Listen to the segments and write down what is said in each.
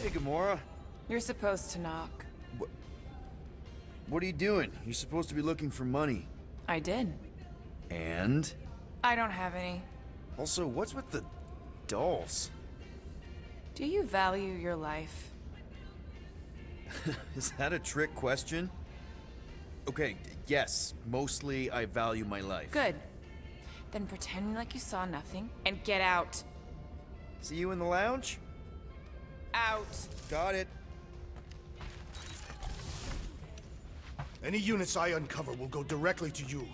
Hey, Gamora. You're supposed to knock. What are you doing? You're supposed to be looking for money. I did. And? I don't have any. Also, what's with the dolls? Do you value your life? Is that a trick question? Okay, yes, mostly I value my life. Good. Then pretend like you saw nothing and get out. See you in the lounge? Out. Got it. Any units I uncover will go directly to you,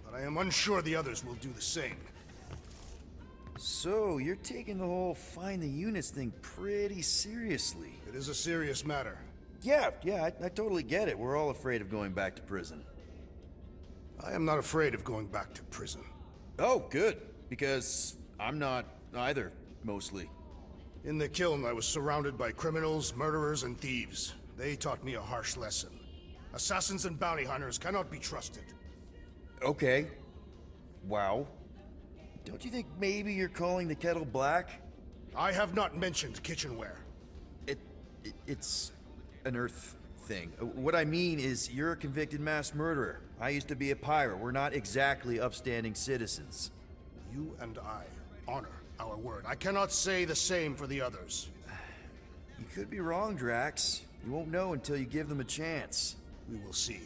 but I am unsure the others will do the same. So, you're taking the whole find the units thing pretty seriously. It is a serious matter. Yeah, I totally get it. We're all afraid of going back to prison. I am not afraid of going back to prison. Oh, good. Because I'm not either, mostly. In the kiln, I was surrounded by criminals, murderers, and thieves. They taught me a harsh lesson. Assassins and bounty hunters cannot be trusted. Okay. Wow. Don't you think maybe you're calling the kettle black? I have not mentioned kitchenware. It's an Earth thing. What I mean is, you're a convicted mass murderer. I used to be a pirate. We're not exactly upstanding citizens. You and I honor our word. I cannot say the same for the others. You could be wrong, Drax. You won't know until you give them a chance. We will see.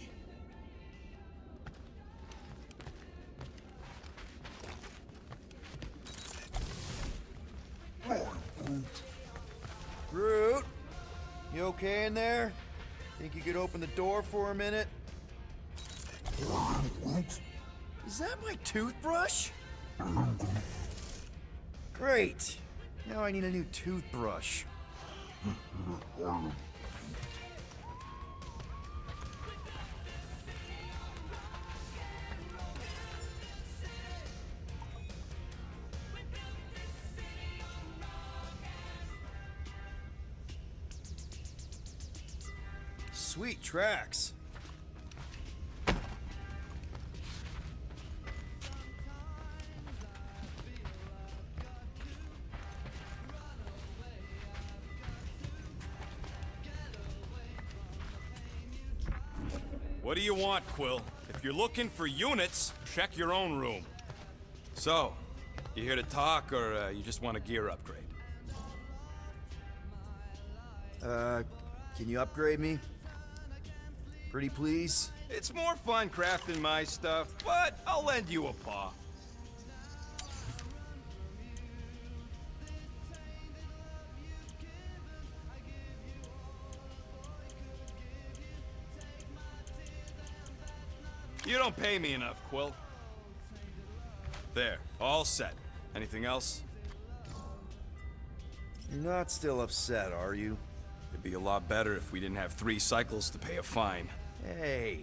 Groot, you okay in there? Think you could open the door for a minute? Is that my toothbrush? Great. Now I need a new toothbrush. Sweet tracks. What do you want, Quill? If you're looking for units, check your own room. So, you here to talk, or you just want a gear upgrade? Can you upgrade me? Pretty please? It's more fun crafting my stuff, but I'll lend you a paw. You don't pay me enough, Quill. There, all set. Anything else? You're not still upset, are you? It'd be a lot better if we didn't have 3 cycles to pay a fine. Hey,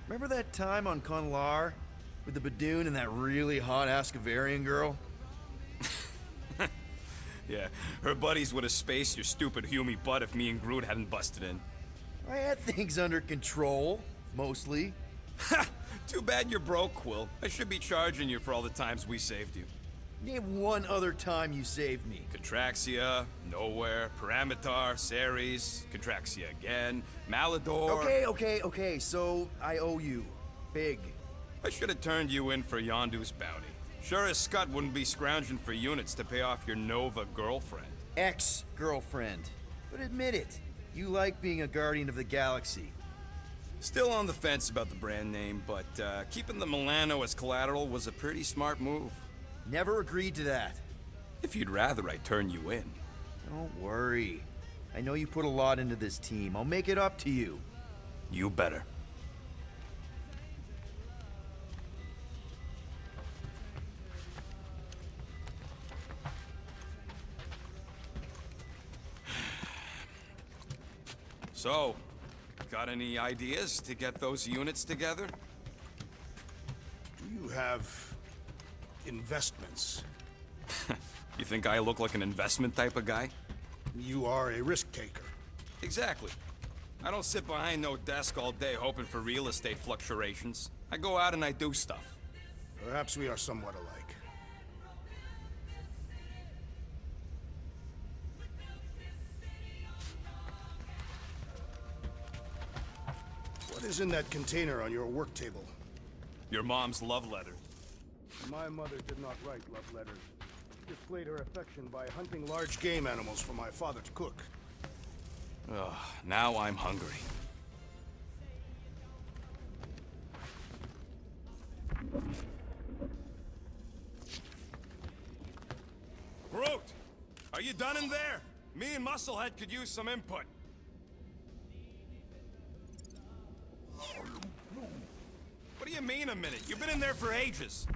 remember that time on Conlar? With the Badoon and that really hot Ascavarian girl? Yeah, her buddies would have spaced your stupid Humy butt if me and Groot hadn't busted in. I had things under control, mostly. Ha! Too bad you're broke, Quill. I should be charging you for all the times we saved you. Name one other time you saved me. Contraxia, Nowhere, Paramitar, Ceres, Contraxia again, Malador... Okay, so I owe you. Big. I should have turned you in for Yondu's bounty. Sure as Scott wouldn't be scrounging for units to pay off your Nova girlfriend. Ex-girlfriend. But admit it, you like being a Guardian of the Galaxy. Still on the fence about the brand name, but keeping the Milano as collateral was a pretty smart move. Never agreed to that. If you'd rather I turn you in. Don't worry. I know you put a lot into this team. I'll make it up to you. You better. So, got any ideas to get those units together? Do you have investments? You think I look like an investment type of guy? You are a risk taker. Exactly. I don't sit behind no desk all day hoping for real estate fluctuations. I go out and I do stuff. Perhaps we are somewhat alike. What is in that container on your work table? Your mom's love letter. My mother did not write love letters. She displayed her affection by hunting large game animals for my father to cook. Ugh, now I'm hungry. Groot! Are you done in there? Me and Musclehead could use some input. What do you mean a minute? You've been in there for ages.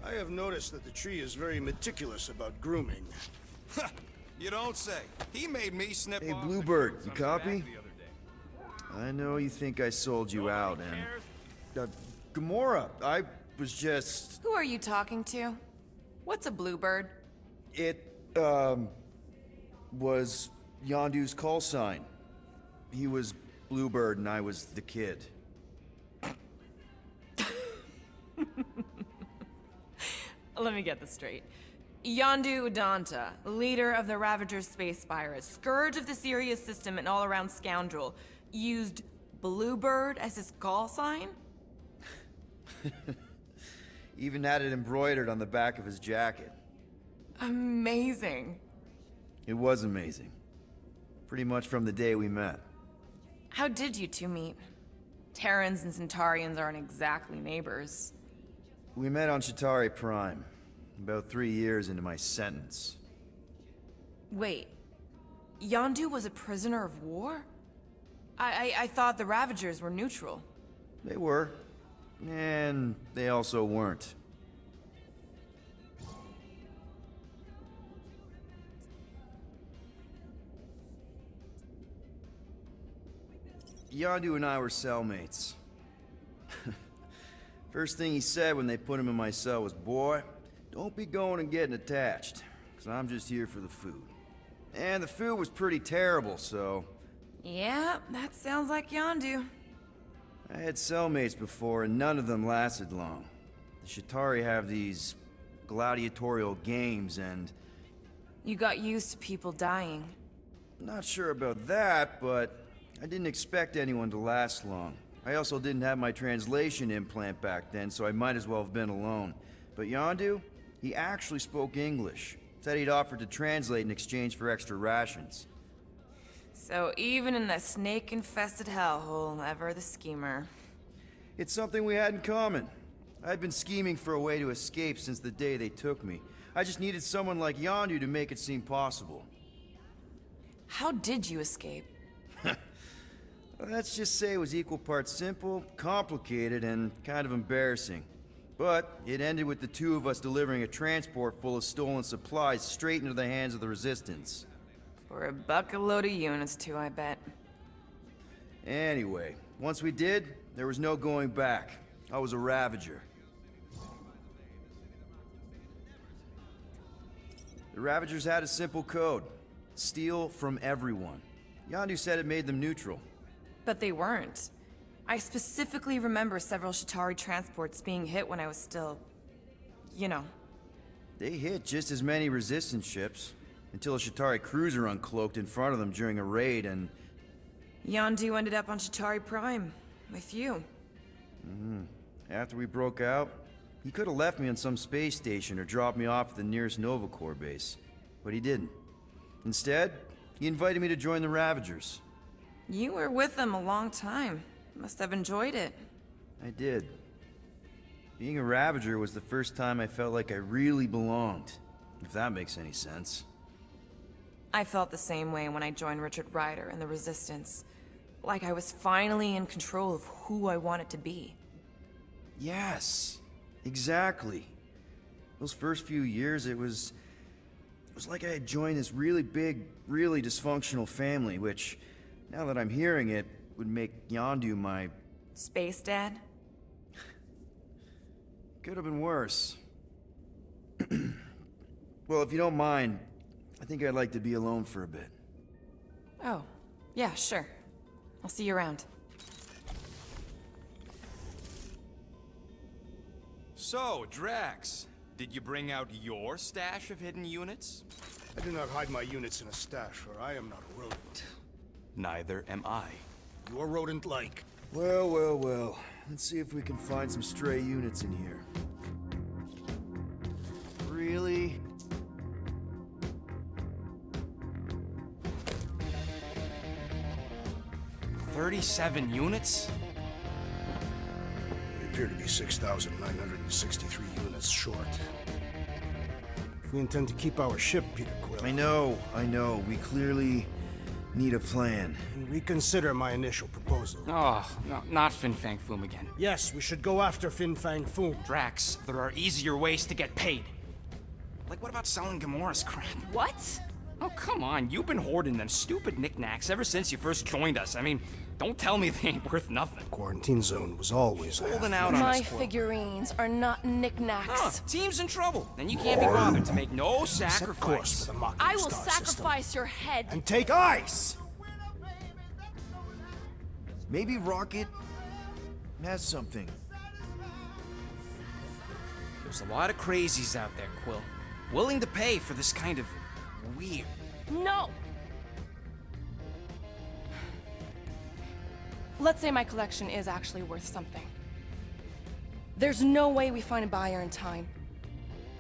I have noticed that the tree is very meticulous about grooming. You don't say. He made me snip Hey, off Bluebird, the you cords on his copy? back the other day. I know you think I sold you out, Nobody and... cares. Gamora, I was just... Who are you talking to? What's a bluebird? It, was Yondu's call sign. He was Bluebird and I was the kid. Let me get this straight. Yondu Udanta, leader of the Ravagers space virus, scourge of the Sirius system and all-around scoundrel, used Bluebird as his call sign? Even had it embroidered on the back of his jacket. Amazing. It was amazing. Pretty much from the day we met. How did you two meet? Terrans and Centaurians aren't exactly neighbors. We met on Chitauri Prime, about 3 years into my sentence. Wait, Yondu was a prisoner of war? I thought the Ravagers were neutral. They were, and they also weren't. Yondu and I were cellmates. First thing he said when they put him in my cell was, "Boy, don't be going and getting attached, because I'm just here for the food." And the food was pretty terrible, so... Yeah, that sounds like Yondu. I had cellmates before, and none of them lasted long. The Chitauri have these gladiatorial games, and... You got used to people dying. Not sure about that, but I didn't expect anyone to last long. I also didn't have my translation implant back then, so I might as well have been alone. But Yondu, he actually spoke English. Said he'd offered to translate in exchange for extra rations. So even in the snake-infested hellhole, ever the schemer. It's something we had in common. I'd been scheming for a way to escape since the day they took me. I just needed someone like Yondu to make it seem possible. How did you escape? Let's just say it was equal parts simple, complicated, and kind of embarrassing. But it ended with the two of us delivering a transport full of stolen supplies straight into the hands of the Resistance. For a bucket-load of units, too, I bet. Anyway, once we did, there was no going back. I was a Ravager. The Ravagers had a simple code. Steal from everyone. Yondu said it made them neutral. But they weren't. I specifically remember several Chitauri transports being hit when I was still... you know. They hit just as many Resistance ships, until a Chitauri cruiser uncloaked in front of them during a raid and... Yondu ended up on Chitauri Prime, with you. After we broke out, he could have left me on some space station or dropped me off at the nearest Nova Corps base. But he didn't. Instead, he invited me to join the Ravagers. You were with them a long time. Must have enjoyed it. I did. Being a Ravager was the first time I felt like I really belonged, if that makes any sense. I felt the same way when I joined Richard Ryder and the Resistance. Like I was finally in control of who I wanted to be. Yes, exactly. Those first few years, it was like I had joined this really big, really dysfunctional family, which, now that I'm hearing it, would make Yondu my... Space Dad? Could have been worse. Well, if you don't mind, I think I'd like to be alone for a bit. Oh, yeah, sure. I'll see you around. So, Drax, did you bring out your stash of hidden units? I do not hide my units in a stash, for I am not a rodent. Neither am I. You are rodent-like. Well, well, well. Let's see if we can find some stray units in here. Really? $37 units? We appear to be 6,963 units short. If we intend to keep our ship, Peter Quill, I know. We clearly need a plan. and reconsider my initial proposal. Oh, no, not Fin Fang Foom again. Yes, we should go after Fin Fang Foom. Drax, there are easier ways to get paid. Like, what about selling Gamora's crap? What? Oh, come on, you've been hoarding them stupid knickknacks ever since you first joined us. I mean, don't tell me they ain't worth nothing. Quarantine zone was always Holding out on My us, Quill. figurines are not knickknacks. Huh, team's in trouble, and you can't be bothered to make no Set course sacrifice. for the Mocking I will Star system. sacrifice your head. And take Ice! Maybe Rocket has something. There's a lot of crazies out there, Quill, willing to pay for this kind of weird. No! Let's say my collection is actually worth something. There's no way we find a buyer in time.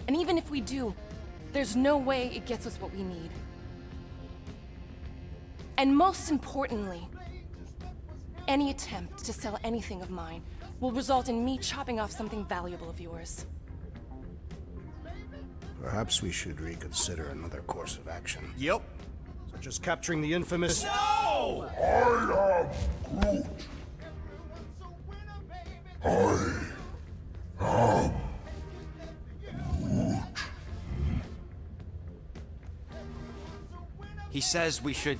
And even if we do, there's no way it gets us what we need. And most importantly, any attempt to sell anything of mine will result in me chopping off something valuable of yours. Perhaps we should reconsider another course of action. Yep. Such as capturing the infamous... No! He says we should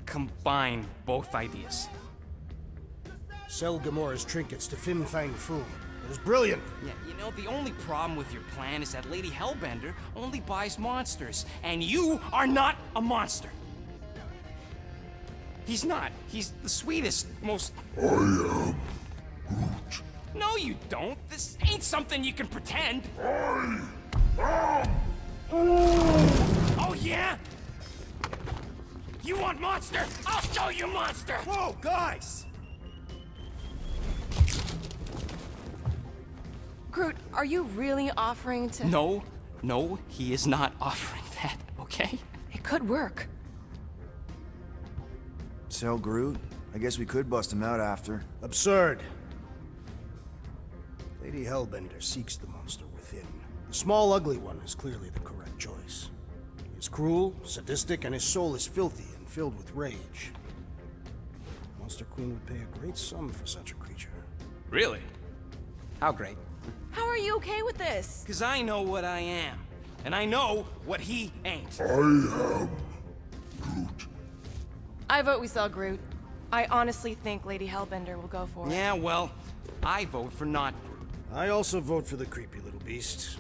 combine both ideas. Sell Gamora's trinkets to Fin Fang Foom. It was brilliant. Yeah, you know, the only problem with your plan is that Lady Hellbender only buys monsters, and you are not a monster. He's not. He's the sweetest, most... I am Groot. No, you don't. This ain't something you can pretend. Oh, yeah? You want monster? I'll show you monster! Whoa, guys! Groot, are you really offering to... No, he is not offering that, okay? It could work. Sell Groot? I guess we could bust him out after. Absurd. Lady Hellbender seeks the monster within. The small, ugly one is clearly the correct choice. He is cruel, sadistic, and his soul is filthy and filled with rage. Monster Queen would pay a great sum for such a creature. Really? How great? How are you okay with this? Because I know what I am. And I know what he ain't. I vote we sell Groot. I honestly think Lady Hellbender will go for it. Yeah, well, I vote for not Groot. I also vote for the creepy little beast.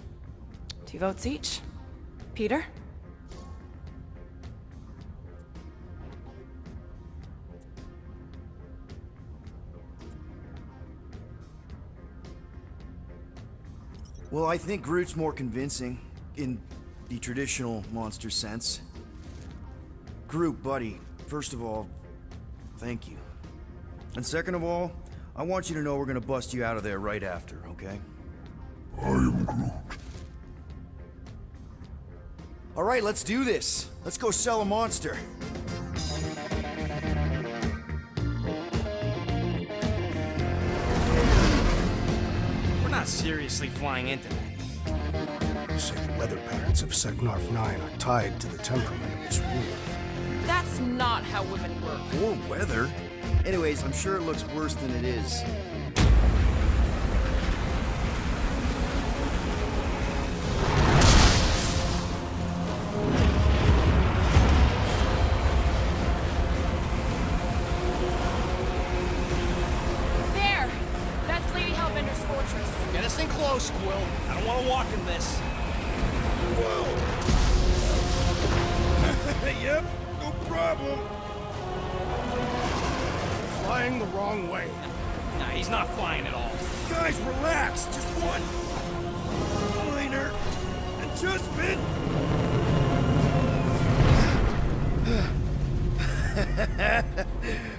2 votes each. Peter? Well, I think Groot's more convincing, in the traditional monster sense. Groot, buddy, first of all, thank you. And second of all, I want you to know we're gonna bust you out of there right after, okay? I am Groot. Alright, let's do this. Let's go sell a monster. We're not seriously flying into that. They say the weather patterns of Seknarf 9 are tied to the temperament of its ruler. That's not how women work. Or weather. Anyways, I'm sure it looks worse than it is. There! That's Lady Hellbender's fortress. Get us in close, Quill. I don't want to walk in this. Yep, no problem. Flying the wrong way. Nah, he's not flying at all. Guys, relax. Just one minor adjustment.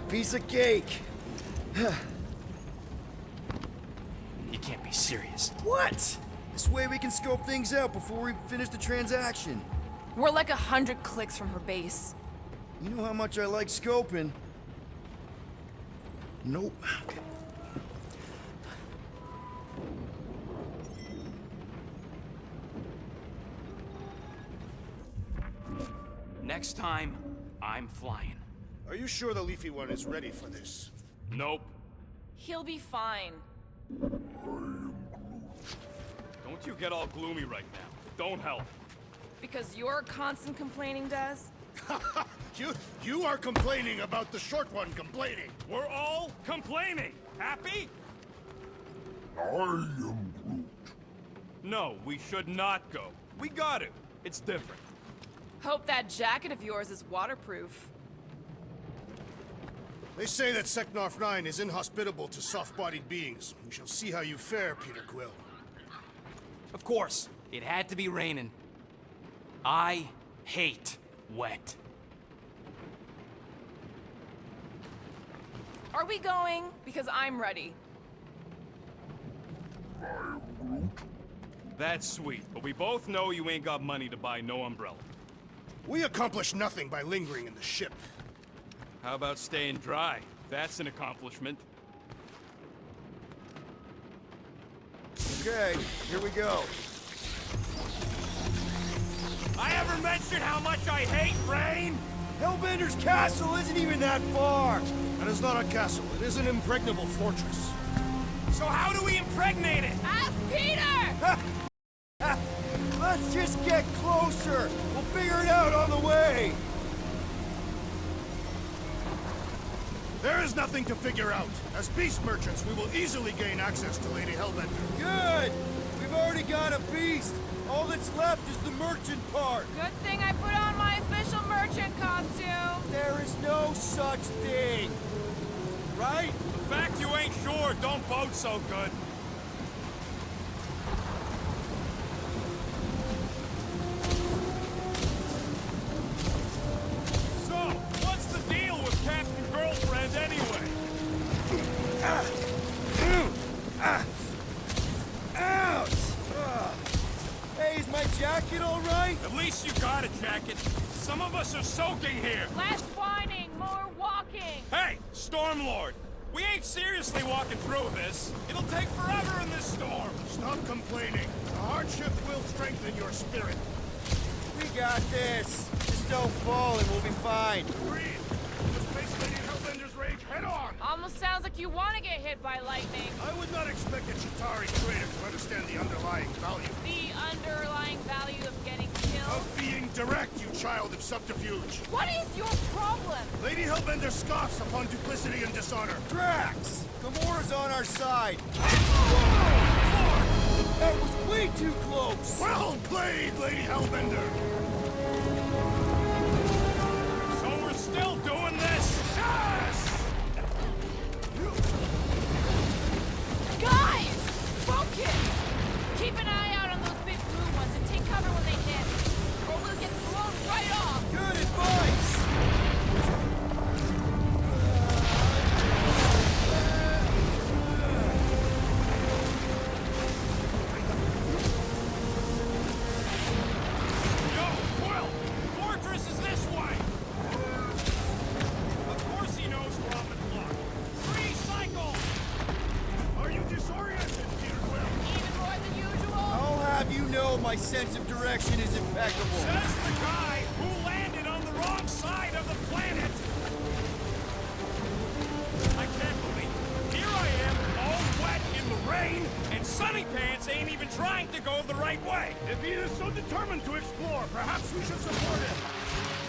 Piece of cake. You can't be serious. What? This way we can scope things out before we finish the transaction. We're like 100 clicks from her base. You know how much I like scoping. Nope. Next time, I'm flying. Are you sure the Leafy One is ready for this? Nope. He'll be fine. Don't you get all gloomy right now. Don't help. Because your constant complaining does? You are complaining about the short one complaining. We're all complaining. Happy? I am Groot. No, we should not go. We got to. It's different. Hope that jacket of yours is waterproof. They say that Seknarf 9 is inhospitable to soft-bodied beings. We shall see how you fare, Peter Quill. Of course, it had to be raining. I hate wet. Are we going? Because I'm ready. That's sweet, but we both know you ain't got money to buy no umbrella. We accomplish nothing by lingering in the ship. How about staying dry? That's an accomplishment. Okay, here we go. I ever mentioned how much I hate rain? Hellbender's castle isn't even that far. That is not a castle. It is an impregnable fortress. So how do we impregnate it? Ask Peter! Let's just get closer. We'll figure it out on the way. There is nothing to figure out. As beast merchants, we will easily gain access to Lady Hellbender. Good. We've already got a beast. All that's left is the merchant part. Good thing I put on my official merchant costume. There is no such thing. Right? The fact you ain't sure don't bode so good. So, what's the deal with Captain Girlfriend anyway? Ouch! Hey, is my jacket all right? At least you got a jacket. Some of us are soaking here. Less whining, more walking. Hey, Stormlord! We ain't seriously walking through this. It'll take forever in this storm. Stop complaining. The hardship will strengthen your spirit. We got this. Just don't fall and we'll be fine. Agreed. Let's face Lady Hellbender's rage head on. Almost sounds like you want to get hit by lightning. I would not expect a Chitauri trader to understand the underlying value. The underlying value of getting killed. Of being direct, you child of subterfuge. What is your problem? Lady Hellbender scoffs upon duplicity and dishonor. Drax! Gamora's on our side. That was way too close. Well played, Lady Hellbender. So we're still doing this? Yes! Guys! Focus! Keep an eye out on those big blue ones and take cover when they hit. Or we'll get blown right off. Good advice. Yo, Quill! Fortress is this way! Of course he knows we're on the clock. Free cycle! Are you disoriented, Peter Quill? Even more than usual. I'll have you know my sense of direction is impeccable. Says the guy who landed on the wrong side of the planet! I can't believe it. Here I am, all wet in the rain, and Sunny Pants ain't even trying to go the right way! If he is so determined to explore, perhaps we should support him.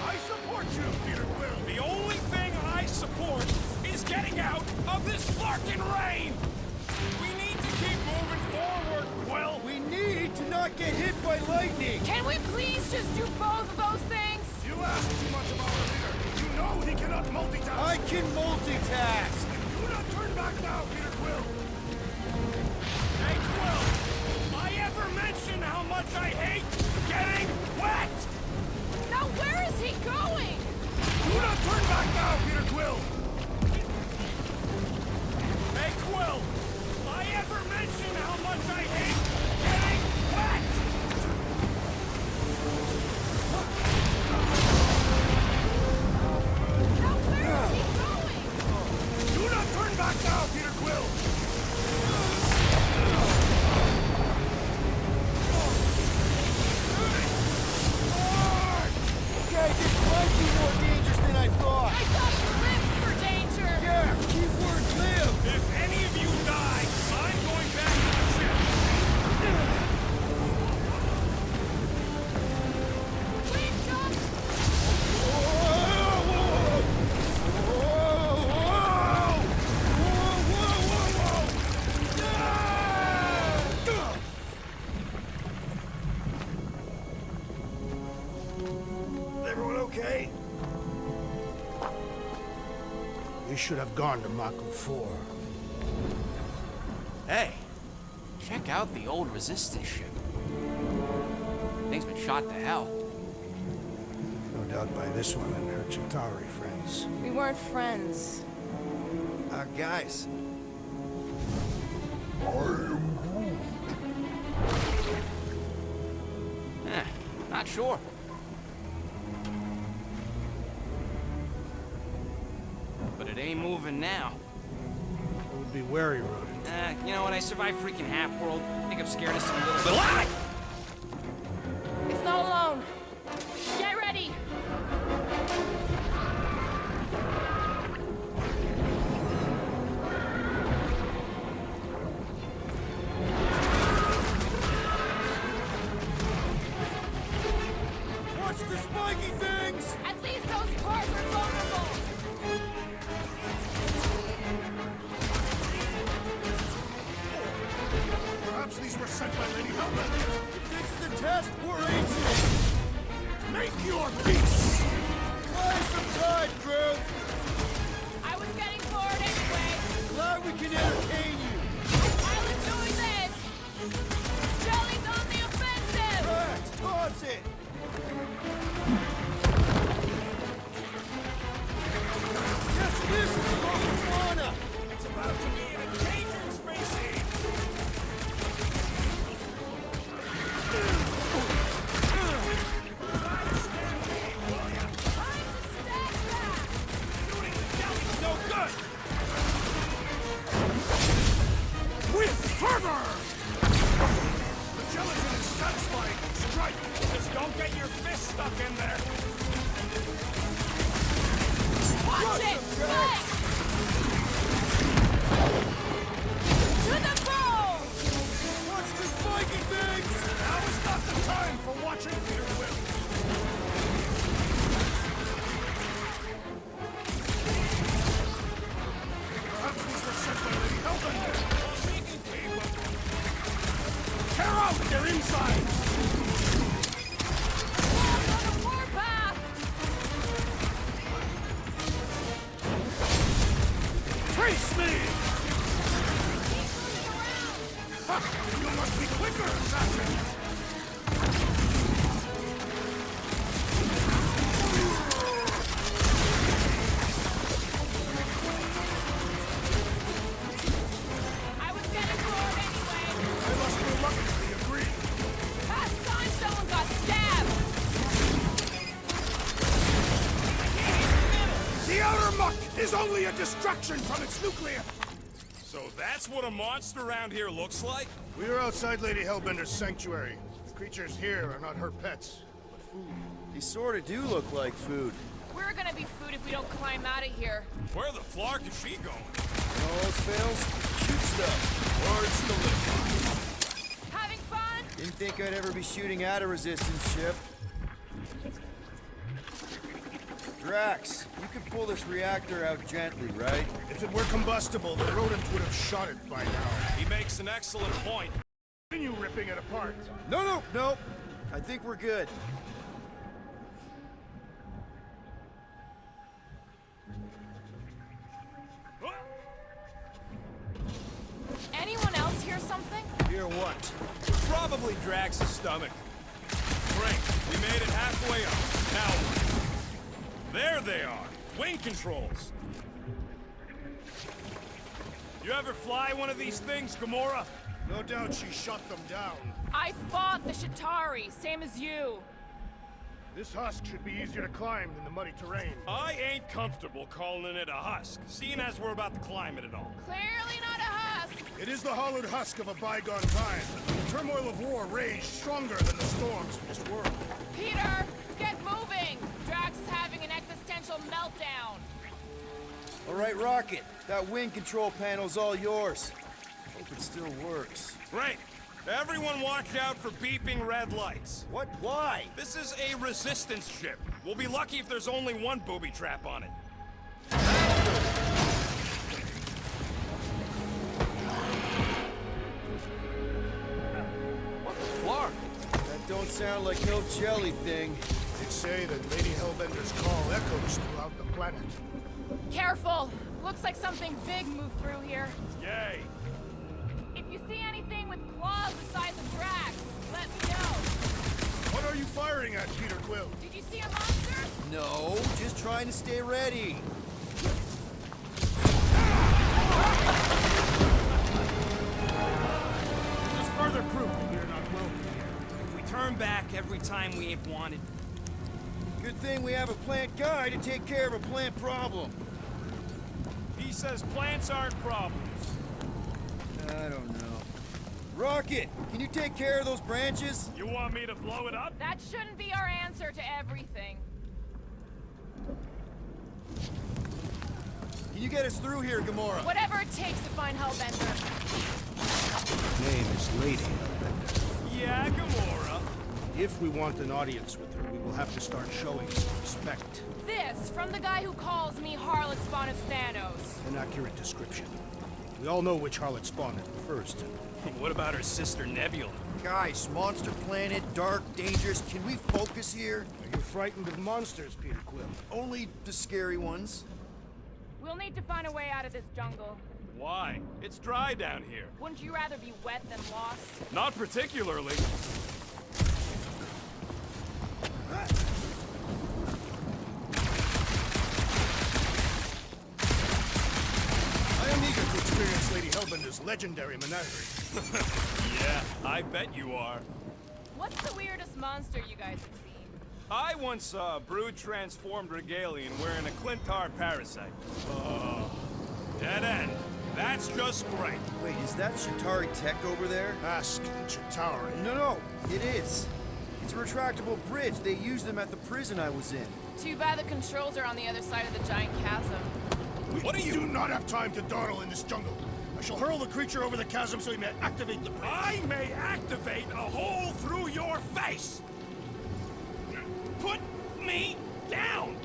I support you, Peter Quill. The only thing I support is getting out of this larkin' rain! We need to keep moving forward, Quill! We need to not get hit by lightning. Can we please just do both of those things? You ask too much of our leader. You know he cannot multitask. I can multitask. Do not turn back now, Peter Quill. Hey, Quill! I ever mention how much I hate getting wet? Now where is he going? Do not turn back now, Peter Quill. Quill! I ever mention how much I hate getting wet? Now where is he going? Do not turn back now, Peter Quill! Okay, this might be more dangerous than I thought. I thought you lived for danger. Yeah, keyword live. If any of you die, I'm going back to the ship. Wake up! Everyone okay? We should have gone to Mako 4. Hey, check out the old Resistance ship. Thing's been shot to hell. No doubt by this one and her Chitauri friends. We weren't friends. Guys, Not sure. But it ain't moving now. It would be wary, Rodent. You know what? I survived freaking Half-World. I think I'm scared of some little... But It's not alone. Get ready! watch the spiky things. At least those parts are vulnerable! Perhaps these were sent by Lady Hellbent. This is a test. We're acing. Make your peace! Buy some time, crew. I was getting bored anyway. Glad we can entertain you. I'll enjoy this! Jelly's on the offensive! Rex, toss it. Yes, this is a marijuana. It's about to be a dangerous spaceship! Time to stack that! Shooting the jelly's no good! With fervor! The gelatin is satisfying. Strike! Just don't get your fist stuck in there! Watch it! Flex! To the bone! Watch the spiky things. Now is not the time for watching Peter Quill! Perhaps these were sent by Lady Hellbender! Tear out their insides! Walk on the warpath! Trace me! Keep moving around! Ha! You must be quicker, assassin! I was getting bored anyway. I must reluctantly agree. Past time someone got stabbed! The outer muck is only a distraction from its nuclear! So that's what a monster around here looks like? We are outside Lady Hellbender's sanctuary. The creatures here are not her pets, but food. They sort of do look like food. We're gonna be food if we don't climb out of here. Where the flark is she going? When all else fails, shoot stuff. Words to live by. Having fun? Didn't think I'd ever be shooting at a resistance ship. Drax, you can pull this reactor out gently, right? If it were combustible, the rodent would have shot it by now. He makes an excellent point. Continue ripping it apart. No. I think we're good. Anyone else hear something? Hear what? Probably Drax's stomach. Great, we made it halfway up. Now what? There they are. Wing controls. You ever fly one of these things, Gamora? No doubt she shot them down. I fought the Shatari, same as you. This husk should be easier to climb than the muddy terrain. I ain't comfortable calling it a husk, seeing as we're about to climb it and all. Clearly not a husk. It is the hollowed husk of a bygone time. The turmoil of war raged stronger than the storms of this world. Peter, get moving. Drax is having an existential meltdown. All right, Rocket. That wind control panel's all yours. Hope it still works. Great. Everyone watch out for beeping red lights. What? Why? This is a resistance ship. We'll be lucky if there's only one booby trap on it. What the flark? That don't sound like no jelly thing. They say that Lady Hellbender's call echoes throughout the planet. Careful. Looks like something big moved through here. Yay. If you see anything with claws the size of Drax, let me know. What are you firing at, Peter Quill? Did you see a monster? No, just trying to stay ready. Just further proof that we're not welcome here. If we turn back every time we ain't wanted. Good thing we have a plant guy to take care of a plant problem. He says plants aren't problems. I don't know. Rocket, can you take care of those branches? You want me to blow it up? That shouldn't be our answer to everything. Can you get us through here, Gamora? Whatever it takes to find Hellbender. Her name is Lady Hellbender. Yeah, Gamora. If we want an audience with her, we will have to start showing some respect. This from the guy who calls me Harlot Spawn of Thanos. An accurate description. We all know which harlot spawned it first. What about her sister Nebula? Guys, monster planet, dark, dangerous. Can we focus here? Are you frightened of monsters, Peter Quill? Only the scary ones. We'll need to find a way out of this jungle. Why? It's dry down here. Wouldn't you rather be wet than lost? Not particularly. I am eager to experience Lady Hellbender's legendary menagerie. Yeah, I bet you are. What's the weirdest monster you guys have seen? I once saw a brood transformed regalian wearing a Clintar parasite. Dead end. That's just great. Wait, is that Shatari tech over there? Ask the Chitauri. No, it is. It's a retractable bridge. They used them at the prison I was in. Too bad the controls are on the other side of the giant chasm. What are you- do not have time to dawdle in this jungle. I shall hurl the creature over the chasm so he may activate the bridge. I may activate a hole through your face! Put me down!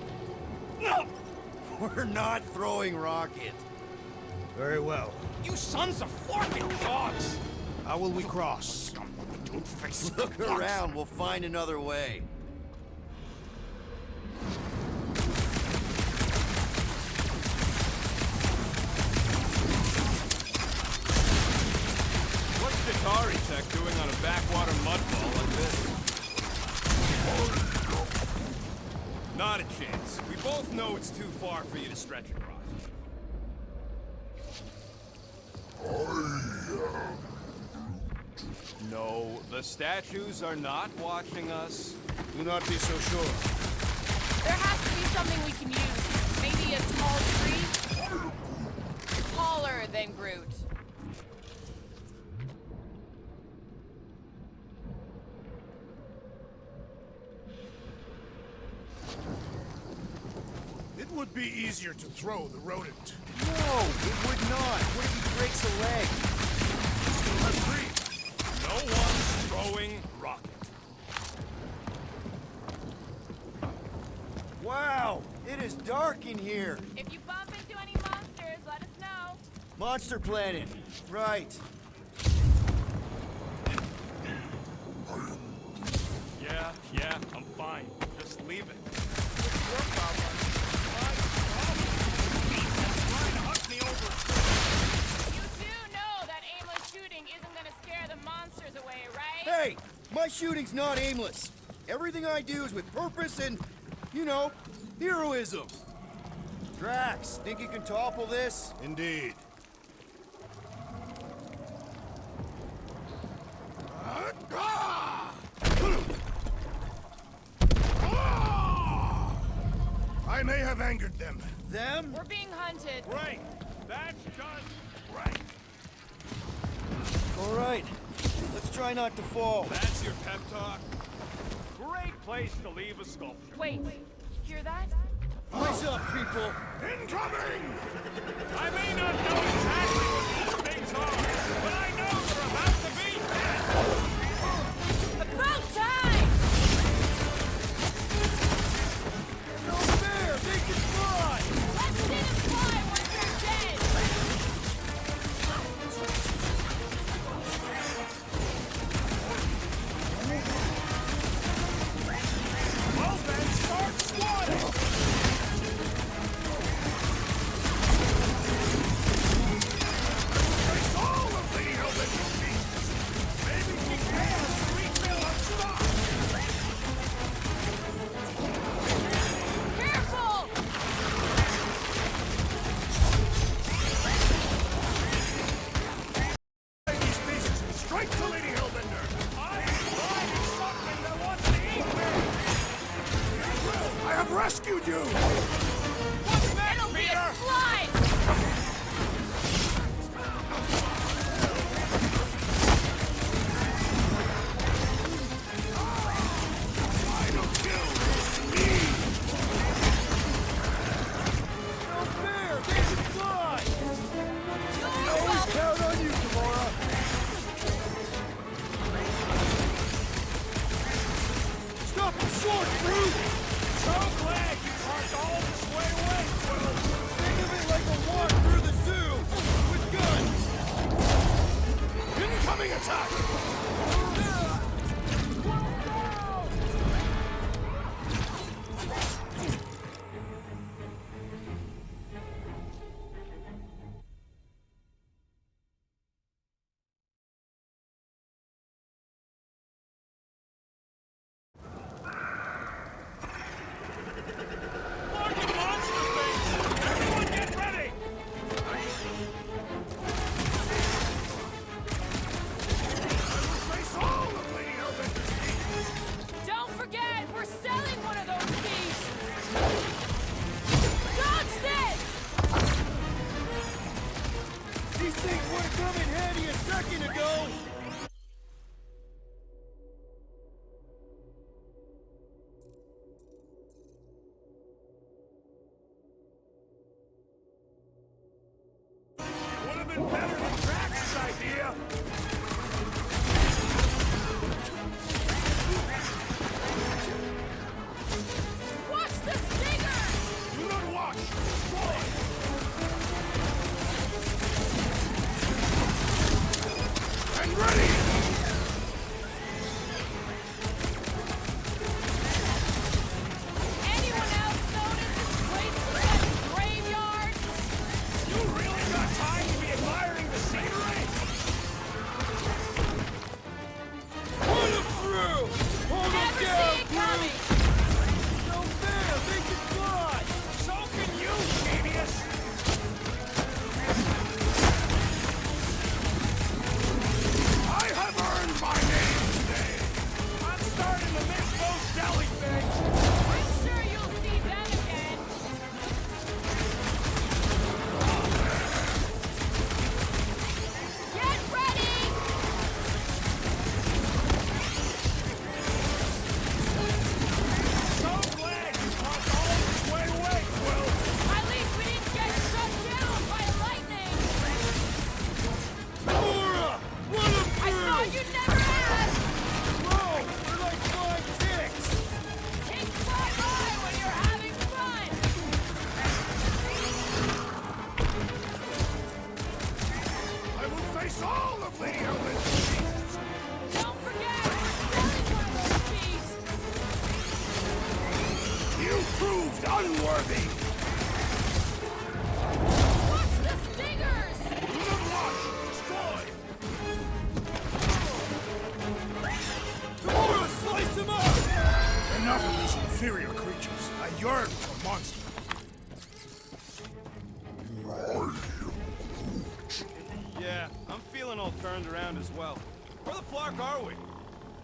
No! We're not throwing Rocket. Very well. You sons of forking dogs! How will we cross? Don't face Look around. We'll find another way. What's Chitauri tech doing on a backwater mudball like this? Not a chance. We both know it's too far for you to stretch across. No, the statues are not watching us. Do not be so sure. There has to be something we can use. Maybe a tall tree? Taller than Groot. It would be easier to throw the rodent. No, it would not. What if he breaks a leg? Still has three. No one's throwing rocket. Wow, it is dark in here. If you bump into any monsters, let us know. Monster planet. Right. Yeah, I'm fine. Just leave it. It's your problem. Trying to huck me over. You do know that aimless shooting isn't gonna scare the monsters away, right? Hey, my shooting's not aimless. Everything I do is with purpose and, you know, heroism. Drax, think you can topple this? Indeed. them. Them? We're being hunted. Great. That's just great. All right. Let's try not to fall. That's your pep talk? Great place to leave a sculpture. Wait, hear that? Eyes up, people! Incoming! I may not know exactly what these things are, but I know they're about to be dead. About time! No fair! They can fly! Let's see them fly once they're dead! Well then, start swatting! It's all of Lady Hellbender's beasts! Maybe she can refill her stock! Careful! These beasts straight to Lady Hellbender! I am riding something that wants to eat me! I have rescued you! What's next, It'll be Peter? a slide! Final kill is me! No fair! They can fly! Always count on you, Gamora! Stop the sword, brute! So glad you parked all this way away, Quill! Think of it like a walk through the zoo! With guns! Incoming attack! Larkin monster things! Everyone get ready! Face all of Lady Hellbender's beasts! Don't forget, we're selling one of those beasts! Dodge this! These things would have come in handy a second ago! Would have been better than Drax's idea! Watch the stingers! Do not watch! Destroy! And ready! Anyone else notice this place looks like a graveyard? You really got time to be admiring the scenery? Pull them through! Hold them Never down, see it coming! No fair! They can fly! So can you, genius! I have earned my name today! I'm starting to miss those jellyfish! I'm sure you'll see them again. Get ready! So glad you parked all this way away, Quill! At least we didn't get shut down by lightning! Gamora! Run them I through! thought you'd never ask! Whoa! They're like flying ticks! Take fly by when you're having fun! I will face all of Lady Hellbender's beasts! Don't forget, we're selling one of those beasts! You proved unworthy! Watch the stingers! Do not watch! Destroy! Gamora, slice them up! Enough of these inferior creatures. I yearn for monsters. Yeah, I'm feeling all turned around as well. Where the flark are we?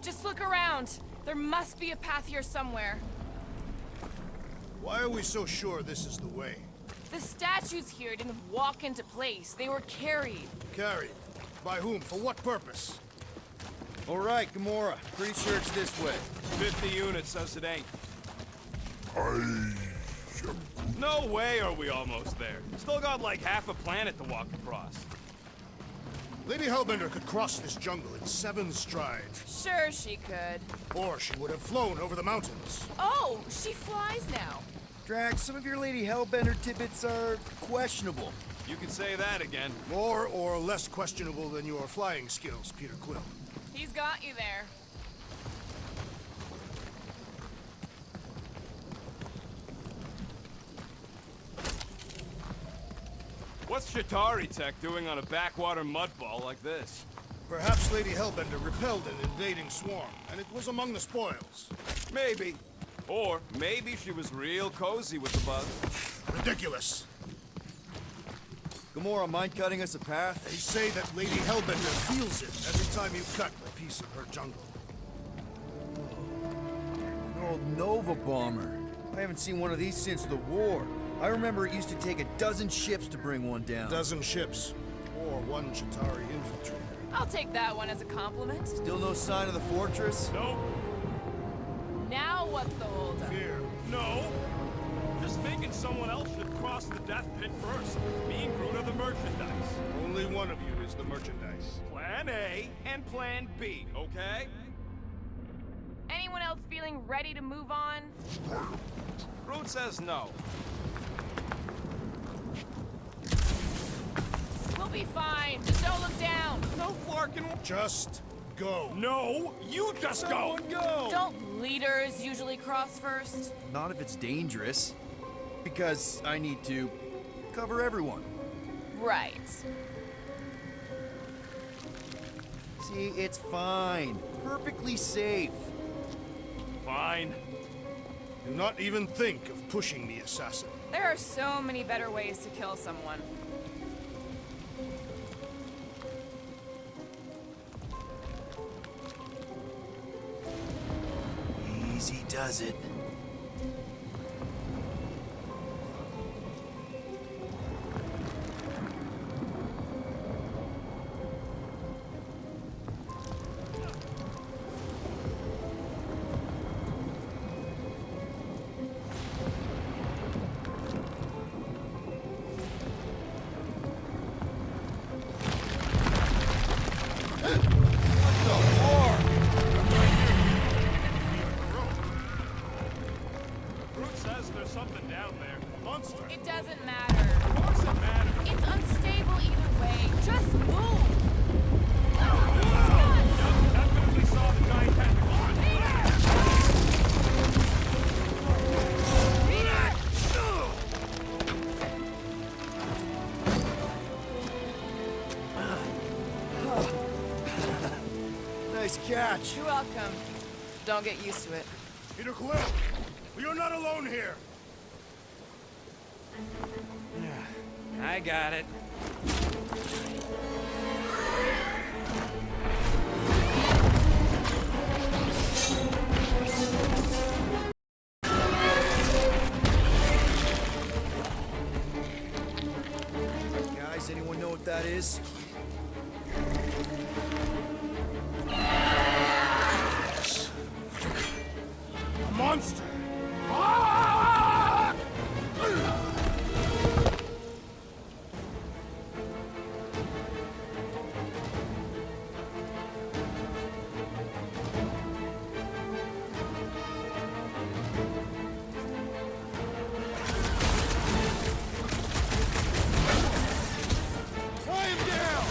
Just look around. There must be a path here somewhere. Why are we so sure this is the way? The statues here didn't walk into place. They were carried. Carried? By whom? For what purpose? All right, Gamora. Pretty sure it's this way. 50 units says it ain't. I am No way are we almost there. Still got like half a planet to walk across. Lady Hellbender could cross this jungle in 7 strides. Sure she could. Or she would have flown over the mountains. Oh, she flies now. Drax, some of your Lady Hellbender tidbits are questionable. You can say that again. More or less questionable than your flying skills, Peter Quill. He's got you there. What's Chitauri Tech doing on a backwater mudball like this? Perhaps Lady Hellbender repelled an invading swarm, and it was among the spoils. Maybe. Or maybe she was real cozy with the bug. Ridiculous. Gamora, mind cutting us a path? They say that Lady Hellbender feels it every time you cut a piece of her jungle. An old Nova bomber. I haven't seen one of these since the war. I remember it used to take 12 ships to bring one down. 12 ships, or 1 Chitauri infiltrator. I'll take that one as a compliment. Still no sign of the fortress? Nope. Now what's the holdup? Fear. No. Just thinking someone else should cross the death pit first. Me and Groot are the merchandise. Only one of you is the merchandise. Plan A and Plan B, okay? Anyone else feeling ready to move on? Groot says no. We'll be fine. Just don't look down. No flarkin'. Just go. No, you just go. Go! Don't leaders usually cross first? Not if it's dangerous. Because I need to cover everyone. Right. See, it's fine. Perfectly safe. Fine. Do not even think of pushing the assassin. There are so many better ways to kill someone. Easy does it. Groot says there's something down there. A monster. It doesn't matter. Of course it matters. It's unstable either way. Just move! Definitely saw the giant tentacles. Nice catch. You're welcome. Don't get used to it. Peter Quill, we are not alone here. I got it. Guys, anyone know what that is? A monster. Fly him down!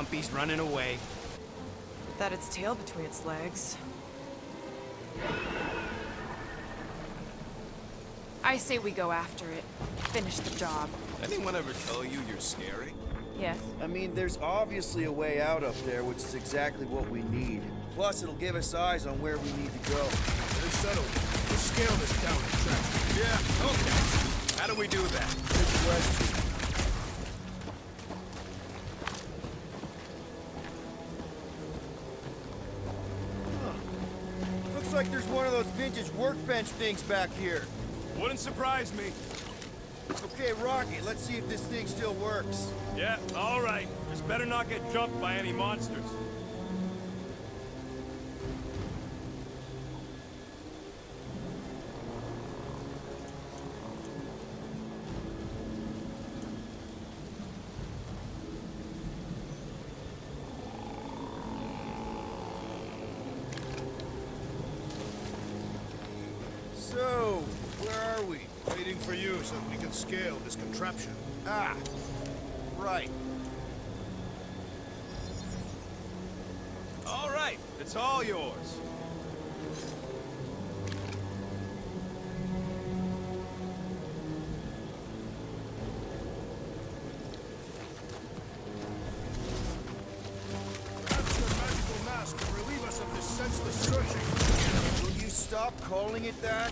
Stumpy's running away. That its tail between its legs. I say we go after it. Finish the job. Anyone ever tell you you're scary? Yes. I mean, there's obviously a way out up there, which is exactly what we need. Plus, it'll give us eyes on where we need to go. Let's settle it. Let's scale this down the track. Yeah, okay. How do we do that? Good question. Looks like there's one of those vintage workbench things back here. Wouldn't surprise me. Okay, Rocket, let's see if this thing still works. Yeah, all right. Just better not get jumped by any monsters. So, where are we? Waiting for you so that we can scale this contraption. Ah, right. All right, it's all yours. Perhaps your magical mask can relieve us of this senseless searching. Will you stop calling it that?